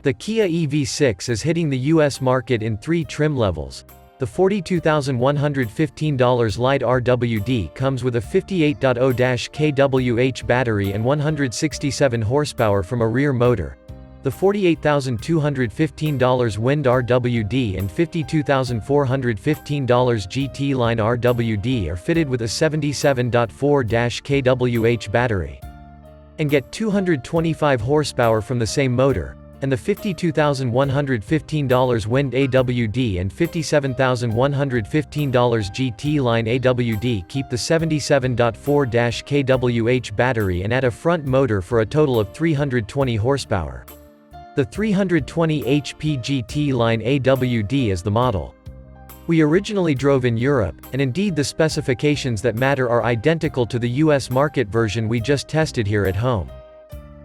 The Kia EV6 is hitting the US market in 3 trim levels. The $42,115 Lite RWD comes with a 58.0 kWh battery and 167 horsepower from a rear motor. The $48,215 Wind RWD and $52,415 GT Line RWD are fitted with a 77.4 kWh battery. And get 225 horsepower from the same motor, and the $52,115 Wind AWD and $57,115 GT Line AWD keep the 77.4 kWh battery and add a front motor for a total of 320 horsepower. The 320 HP GT Line AWD is the model. We originally drove in Europe, and indeed the specifications that matter are identical to the US market version we just tested here at home.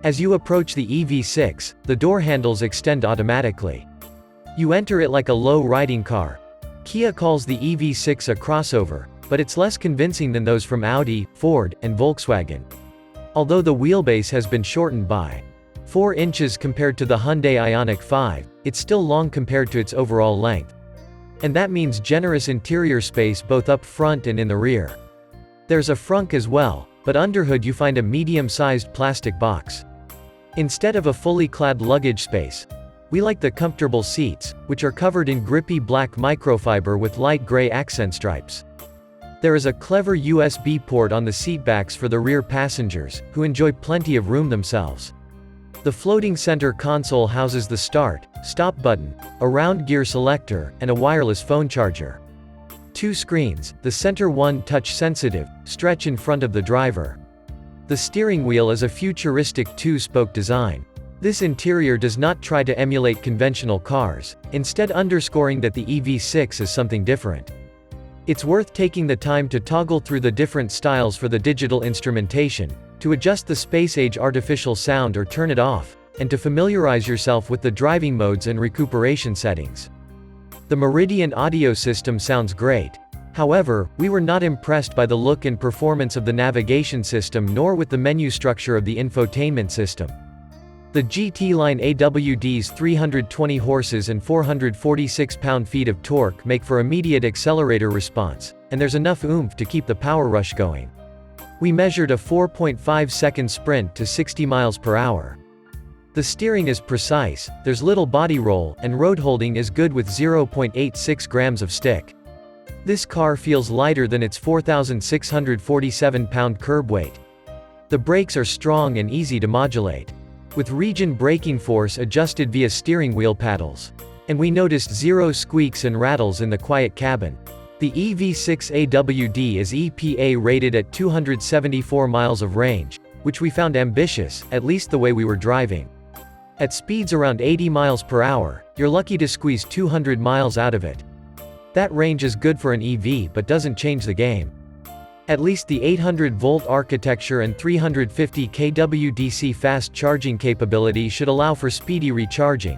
As you approach the EV6, the door handles extend automatically. You enter it like a low-riding car. Kia calls the EV6 a crossover, but it's less convincing than those from Audi, Ford, and Volkswagen. Although the wheelbase has been shortened by 4 inches compared to the Hyundai Ioniq 5, it's still long compared to its overall length. And that means generous interior space both up front and in the rear. There's a frunk as well, but underhood you find a medium-sized plastic box. Instead of a fully clad luggage space, we like the comfortable seats, which are covered in grippy black microfiber with light gray accent stripes. There is a clever USB port on the seatbacks for the rear passengers, who enjoy plenty of room themselves. The floating center console houses the start, stop button, a round gear selector, and a wireless phone charger. 2 screens, the center one touch-sensitive, stretch in front of the driver. The steering wheel is a futuristic 2-spoke design. This interior does not try to emulate conventional cars, instead underscoring that the EV6 is something different. It's worth taking the time to toggle through the different styles for the digital instrumentation, to adjust the space-age artificial sound or turn it off, and to familiarize yourself with the driving modes and recuperation settings. The Meridian audio system sounds great. However, we were not impressed by the look and performance of the navigation system nor with the menu structure of the infotainment system. The GT Line AWD's 320 horses and 446 pound-feet of torque make for immediate accelerator response, and there's enough oomph to keep the power rush going. We measured a 4.5-second sprint to 60 miles per hour. The steering is precise, there's little body roll, and road holding is good with 0.86 grams of stick. This car feels lighter than its 4,647-pound curb weight. The brakes are strong and easy to modulate, with region braking force adjusted via steering wheel paddles. And we noticed 0 squeaks and rattles in the quiet cabin. The EV6 AWD is EPA rated at 274 miles of range, which we found ambitious, at least the way we were driving. At speeds around 80 miles per hour, you're lucky to squeeze 200 miles out of it. That range is good for an EV but doesn't change the game. At least the 800-volt architecture and 350 kW DC fast charging capability should allow for speedy recharging.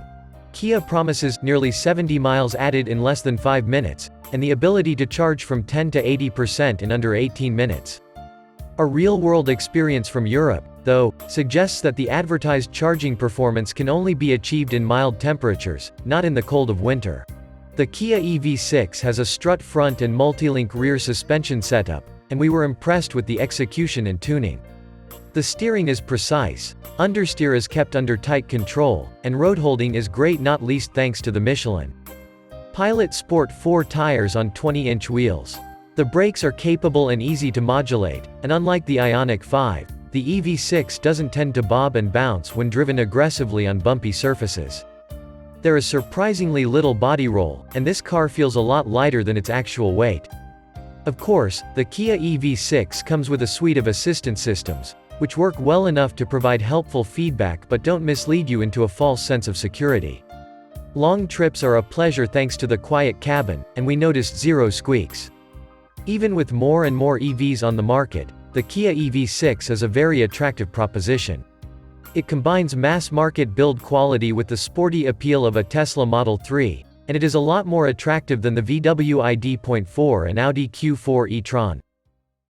Kia promises nearly 70 miles added in less than 5 minutes, and the ability to charge from 10 to 80% in under 18 minutes. A real-world experience from Europe, though, suggests that the advertised charging performance can only be achieved in mild temperatures, not in the cold of winter. The Kia EV6 has a strut front and multi-link rear suspension setup, and we were impressed with the execution and tuning. The steering is precise, understeer is kept under tight control, and road holding is great, not least thanks to the Michelin Pilot Sport 4 tires on 20-inch wheels. The brakes are capable and easy to modulate, and unlike the Ioniq 5, the EV6 doesn't tend to bob and bounce when driven aggressively on bumpy surfaces. There is surprisingly little body roll, and this car feels a lot lighter than its actual weight. Of course, the Kia EV6 comes with a suite of assistance systems, which work well enough to provide helpful feedback but don't mislead you into a false sense of security. Long trips are a pleasure thanks to the quiet cabin, and we noticed 0 squeaks. Even with more and more EVs on the market, the Kia EV6 is a very attractive proposition. It combines mass-market build quality with the sporty appeal of a Tesla Model 3, and it is a lot more attractive than the VW ID.4 and Audi Q4 e-tron.